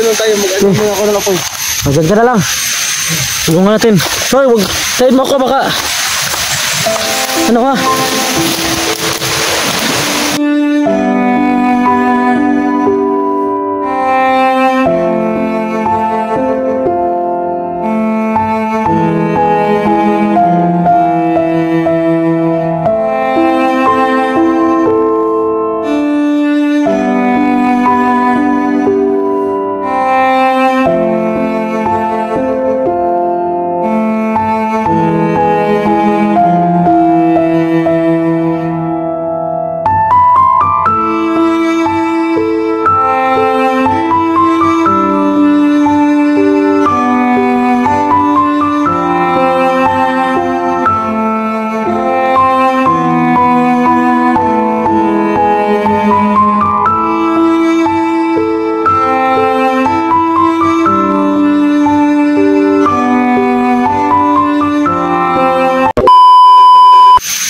lang tayo. Mag-ano muna ako ng apoy. Magyan ka na lang. Tulungan natin. Sorry, wag. Tayo mo ako baka. Ano ka?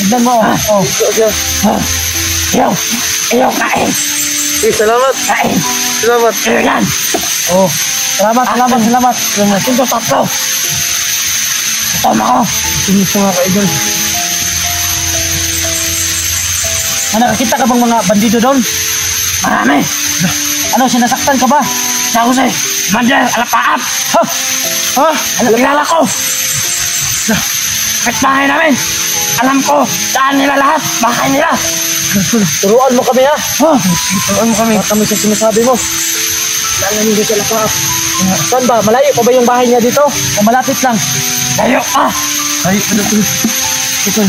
Tignan mo. Oh. Iyo, kain. Salamat. Kain. Salamat. Yan. Oh. Salamat. Ito tatlo. Ito ako. Sinuso nga ka, idol. Nakakita ka bang mga bandido doon? Marami. Ano, sinasaktan ka ba? Sa Jose, Mander, Alapaap. Ha? Kilala ko. Kapitbahay namin. Alam ko saan nila lahat. Bahay nila. Turuan mo kami ha? Turuan mo kami. Kami sa sinasabi mo. Lalamin ka sila pa. Saan ba? Malayo pa ba yung bahay niya dito? O malapit lang? Layo ka. Ay, ano ito? Ito.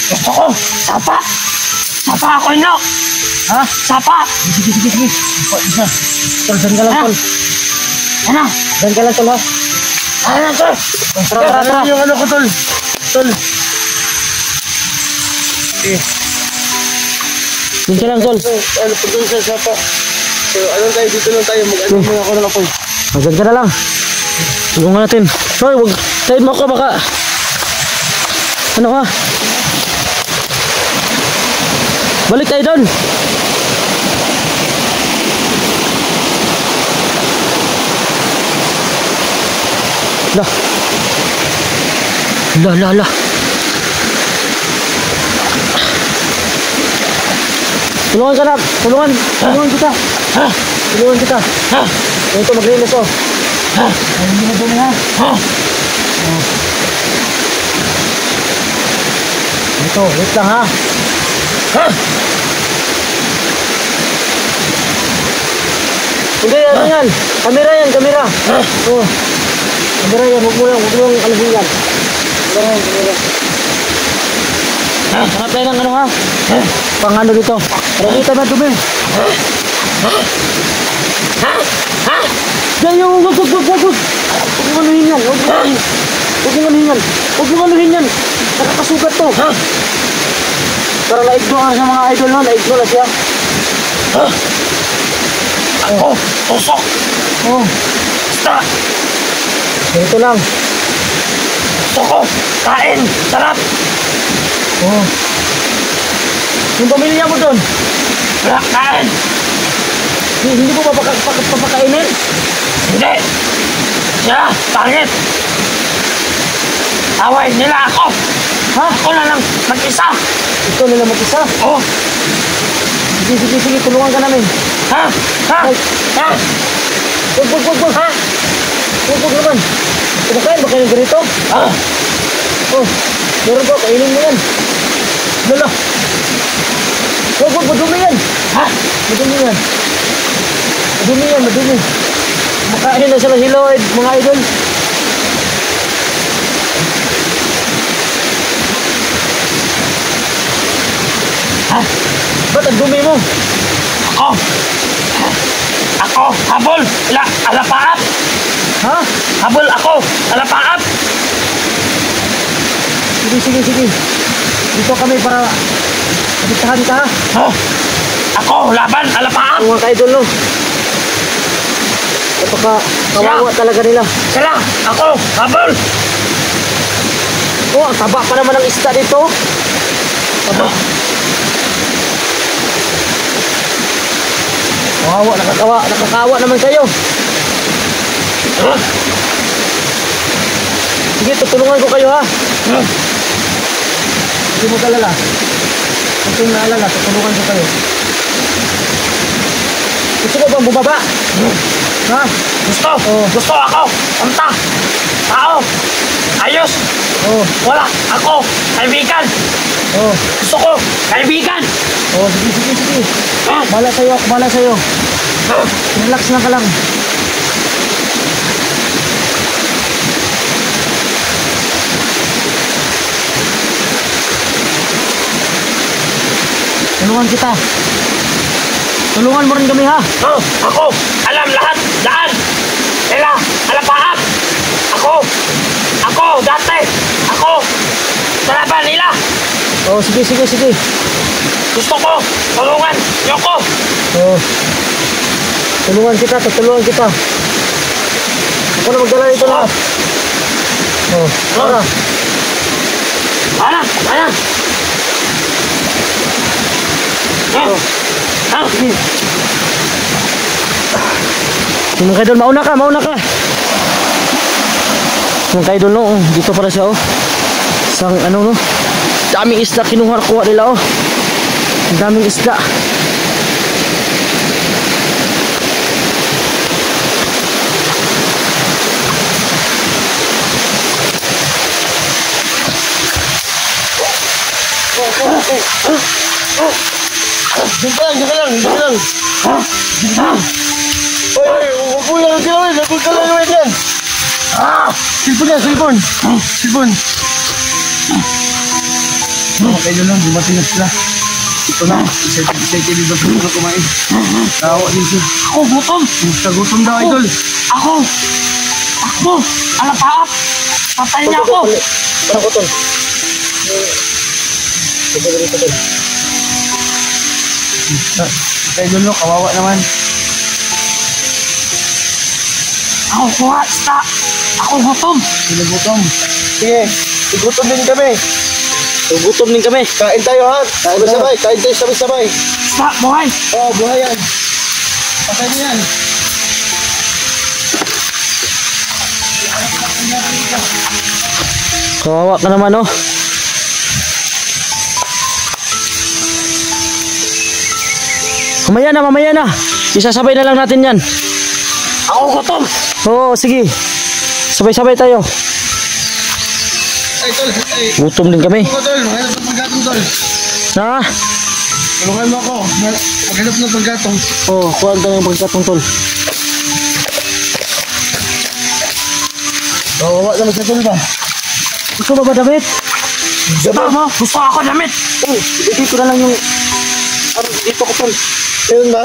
Gusto ko. Sapa. Sapa ako, Ino. Ha? Sapa. Sige. Isa. Tol, dyan ka lang, Tol. Ano? Dyan ka lang, Tol, ha? Ano na, Tol? Tara. Yung ano ko, Tol. Tol. Dyan ka lang, Tol. Ano, pagdun sa sapa. So, ano tayo, dito lang tayo. Mag-ano muna ako ng apoy. Dyan ka na lang. Tulungan natin. Sorry, wag. Tayo mo ako baka. Ano ka? Balik tayo doon. La. Tulungan ka na. Tulungan kita. Tulungan kita. Ito, maglinis oh. Hindi na dumi ha. Ito, wait lang ha. Hindi, ano yan? Kamera yan. Oh. Kamera yan, huwag mo lang alasin yan. Kamera. Hanap tayo ng ano ha? Pang ano dito? Para kita na dumi. Diyan yung wag. Huwag mo anuhin yan. Nakakasugat to. Para na-ignore sa mga idol na. Na-ignore na siya. Ako, tusok. Oh. Basta. Ganito lang. Gusto ko. Kain. Sarap. Oh. Yung pamilya mo doon? Wala kain. Hindi mo papakainin? Hindi. Sila, pangit. Away nila ako. Ha? Ako na lang mag-isa. Ikaw nila mag-isa? Oh. Sige, tulungan ka namin. Ha? Wag. Ha? Wag naman. Kumakain ba kayo ng ganito? Oh, meron ko, kainin mo yan. Lala. Wag, madumi yan. Ha? Madumi. Makain na sila mga idol. Ha? Ba't ang dumi mo? Ako, habol. Alapaap. Ha? Habol ako. Alapaap. Sige. Dito kami para kabitahan ka. Ako, laban. Alapaap. Mga ka-idol no. Kawawa talaga nila. Sila, ako, habol. Oh, ang taba pa naman ng isda dito. Taba. Nakakawa naman kayo. Sige, tutulungan ko kayo ha. Hindi mo kalala. Hindi mo naalala, tutulungan ko kayo. Gusto mo bang bumaba? Ha? Gusto! Gusto ako! Punta! Tao! Ayos! Wala! Ako! Kaibigan! Gusto ko! Kaibigan! Sige. Ha? Bala sa'yo. Relax lang ka lang. Tulungan kita. Tulungan mo rin kami ha. Ako! Alam lahat! Daan! Tela! Alapaap! Ako! Dati! Ako! Sa laban nila! Sige. Gusto ko! Tulungan! Niyo ko! Tulungan kita. Ako na magdala dito lahat. Tara. Ano? Mga kaidol, mauna ka. Mga kaidol, no, dito pala siya, Isang, no, daming isda kuha nila, Ang daming isda. Diyan ka lang. Oy, huwag mo lang gawin. Huwag ka lang gawin yan. Cellphone. Mga kayo lang, dumating na sila. Ito na, excited ba sila kumain? Tawa din siya. Ako! Gutom! Kagutom daw, idol. Ako! Alapaap! Patayin niya ako! Parang kutol. Idol no, kawawa naman. Ako kuha! Ako gutom! Gutom. Sige, gutom din kami. Gutom din kami. Kain tayo ha. Sabay-sabay. Kain tayo sabay-sabay. Buhay! Buhay yan. Patay mo yan. Kawawa ka naman, Mamaya na. Isasabay na lang natin yan. Ako gutom! Sige. Sabay-sabay tayo. Ay, tol. Ay. Gutom din kami. Tol. Maghanap ng paggatong, tol. Ha? Tulungan mo ako. Maghanap ng paggatong. Kuhaan tayo ng pagkatong, tol. Kawawa naman siya, tol ba? Gusto mo ba damit? Gusto ako damit! Dito na lang yung... dito ko, tol. Ayun ba?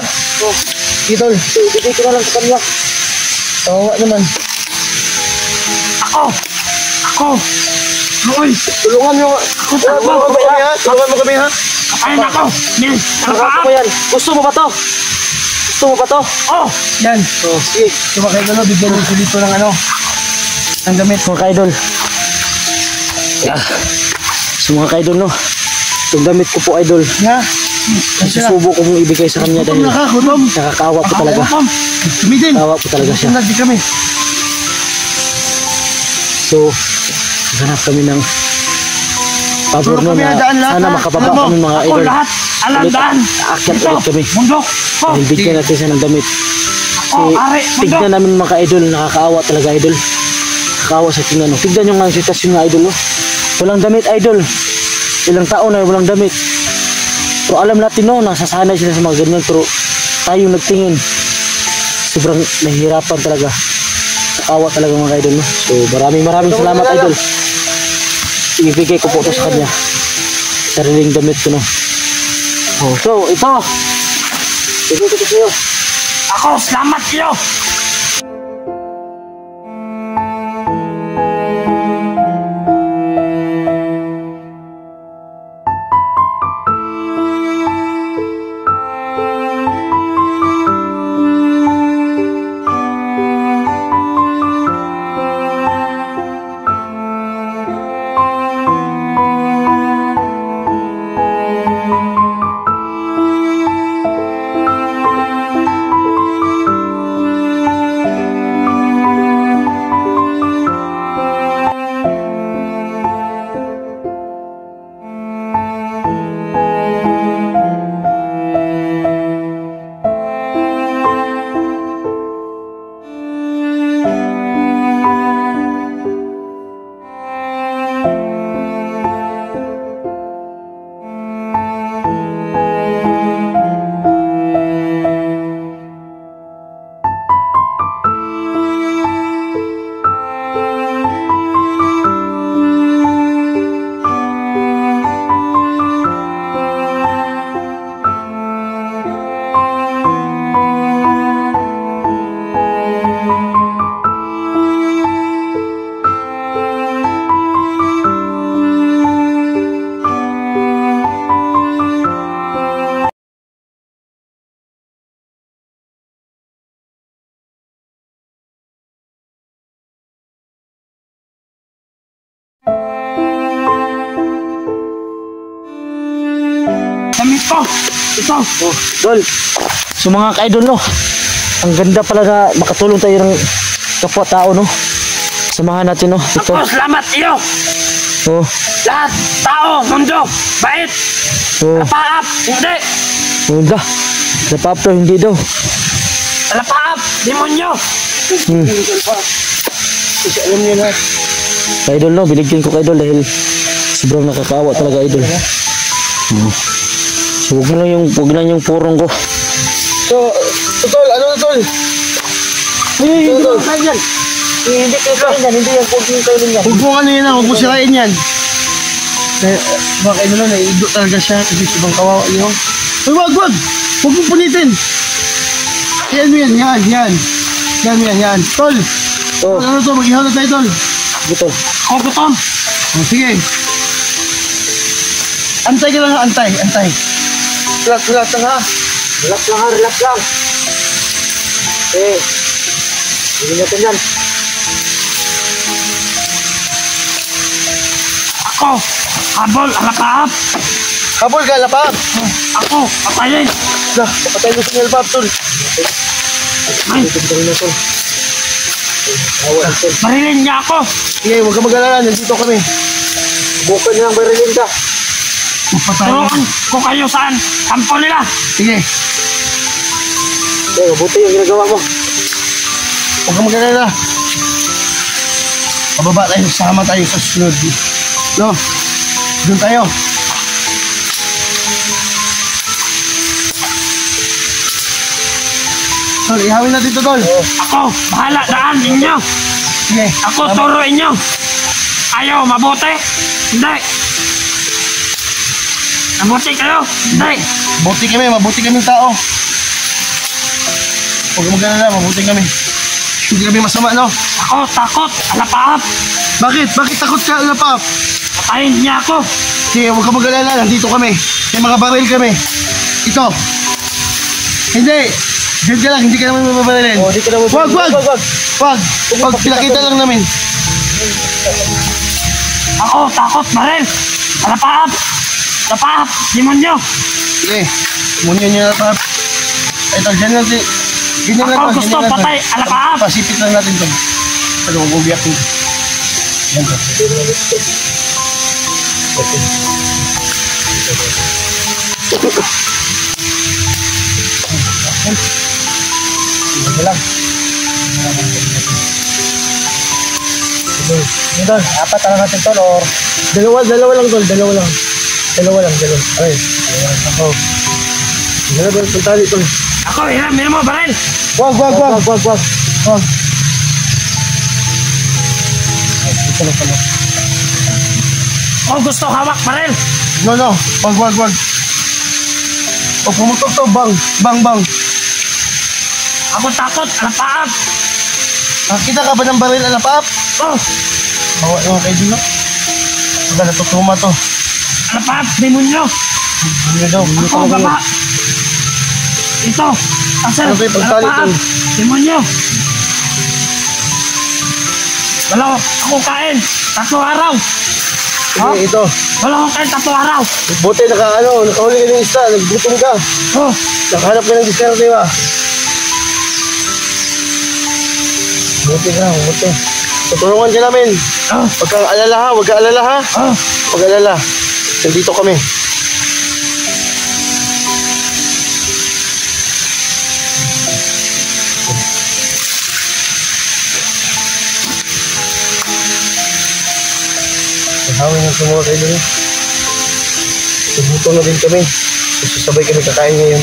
Sige, tol. Dito na lang sa kanya. Kawawa naman. Ako! Noy! Tulungan mo kami ha. Tulungan mo kami ha. Kapain ako! Nakakapo ko yan. Gusto mo ba to? Yan. Sige. Sumakay ka na. Bigyan mo siya dito ng ng damit. Mga kaidol. Mga kaidol, no? Itong damit ko po, idol. Nga. Susubo ko mong ibigay sa kanya dahil nakakaawa po talaga. Tumidin. Nakakaawa po talaga siya. Tumidin kami. So, hanap kami ng pabor Tulong no kami na na daan lahat, sana ha? makababa Alam mo, kami mga Ako idol. lahat! Alam daan! Aakyat Dito! ulit kami. Bundok! Dahil bigyan natin siya ng damit. Ari! Tignan namin mga idol, nakakaawa talaga idol. Nakakaawa sa tingnan. Tignan yung ang sitwasyon nga idol. Walang damit idol. Ilang taon na walang damit. Pero alam natin no, nasasanay sila sa mga ganyan. Pero tayo nagtingin. Sobrang nahihirapan talaga. Nakakaawa talaga mga idol. No? So maraming salamat idol. Ibigay ko po ito sa kanya. Sariling damit ko no. So ito. Ibigay ko sa'yo. Ako! Salamat kayo! Damit ko. Ito. Oh, Idol. So mga ka-idol, no, ang ganda pala na makatulong tayo ng kapwa-tao, no. Samahan natin, no. Ito. Ako, salamat iyo. Oh, Lahat, tao, mundo, bait, oh, lapaap, hindi. Hunda. Napap to, hindi daw. Lapaap, demonyo. Hmm. Kasi alam niyo na. Idol, no, binigyan ko kay Idol dahil sobrang nakakaawa talaga, Idol. Hmm. So, huwag na yung purong ko. So, Tol, ano na Tol? Hindi Tol. ko kain yan. Hindi kayo kain yan. Hindi yan po yung kainin yan. Huwag mo ano yan, huwag mo sirain yan. Baka ano na, naiigo talaga siya kasi subang kawawa niyo. Uy, wag! Huwag mo punitin! Yan mo yan, yan. Yan mo yan. Tol! Oh, Ano to, mag-ihaw na tayo, Tol. gutom. Ako gutom. Oh, sige. Antay ka lang, antay. Relax lang ha. Relax lang ha, relax lang. Eh, hindi natin yan. Ako, habol, lapaap. Habol ka, lapap. Ako, patayin. Lah, patay mo si Lapap, Tol. Ay, Gutom na to. marilin niya ako. Sige, huwag ka mag-alala, nandito kami. Bukan niya ang barilin ka. Patay. Turuan ko kayo saan. Kampo nila. Sige, Eh, mabuti yung ginagawa mo. huwag ka mag-alala. Pababa tayo, sama tayo sa sunod. No, doon tayo. Tol, ihawin natin ito, Tol. Ako, bahala daan ninyo. Sige, Ako, turuin nyo. Ayaw, mabuti. Hindi. Mabuti kayo. Hindi. mabuti kami tao. Huwag ka mag-alala, mabuti kami. Hindi kami masama, no? Ako, takot. Alapaap. Bakit? Bakit takot ka, Lapap? Patayin niya ako. Sige, huwag ka mag-alala, nandito kami. May mga baril kami. Ito. Hindi. Diyan ka lang, hindi ka naman mababarilin. Oh, di ka naman. Wag, pinakita lang namin. Ako, takot. Maril. Alapaap. Alapaap. Demonyo. Sige, munyan niyo na, Pap. Ito, dyan natin. Ganyan lang Ako to, gusto ganyan lang to. patay. Alapaap. Pasipit lang natin to. Pero huwag ubiyak mo. Yan to. Sige lang. Idol, apat na natin to, or Dalawa lang, Tol. Dalawa lang. Ay, ako. Dalawa lang, tali, Tol. Ako, hiram mo, baril. Wag. Wag. Ito lang pala. Ako gusto hawak, baril. No. Wag. O pumutok to, bang. Ako takot. Alapaap. Nakita ka ba ng baril, Alapap? Oh, Bawa naman kayo dun, no? Baga natutuma to. alapaap. Demonyo. Ano daw? Ako, baba. Ito. Asal. Ano ba yung pagtali, Alapaap. Tol? Demonyo. Wala ako kain. 3 araw. Sige, ito. Wala akong kain 3 araw. Buti nakahuli ka ng isda, naggutom ka. Oh, Nakahanap ka ng diskarte ba? Buti. Tutulungan ka namin. oh, Huwag kang alala ha, huwag kang alala. Nandito kami. Hawin ng sumulot ay doon. Tubuto na din kami. Susabay kami kakain ngayon.